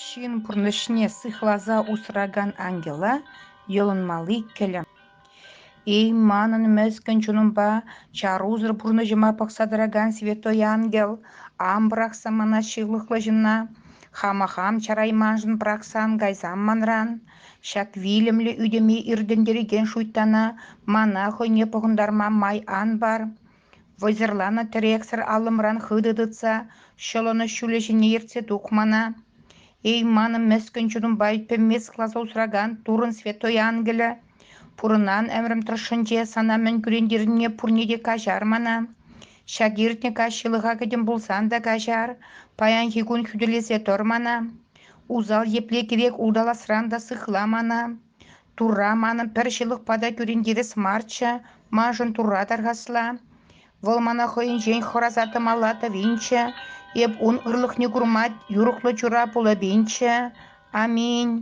Шин пурнышне сыхлаза усраган ангела йолынмалы келем. Эй манын мәскін чунумба чарузыр пурныжыма пақсадыраган святой ангел амбрақса мана шиглықлыжына хамахам чарайманжын прақсан гайзам манран шак вилімлі үдеме ирдендереген шуйтана мана хойне пұғындарма май ан бар. Войзерлана терексер алымран хыдыдыца шолоны шулежіне ерце духмана. Эй маным мәскін чудым байытпемес класа усраган турын святой ангелі. Пурынан әмірім тұршынже санамен күрендеріне пурнеде кажар мана. Шагиртне кашылыға кеден болсан да кажар, паян хигун хүделесе тормана. Узал епле керек удаласран да сықла мана. Тура маным пәршілік пада күрендері смарча, мажын тура тарғасла. Волмана хойын жен хоразаты малата винча, еп он ырлық не курмат, юрықлы чура пула бенча. Аминь.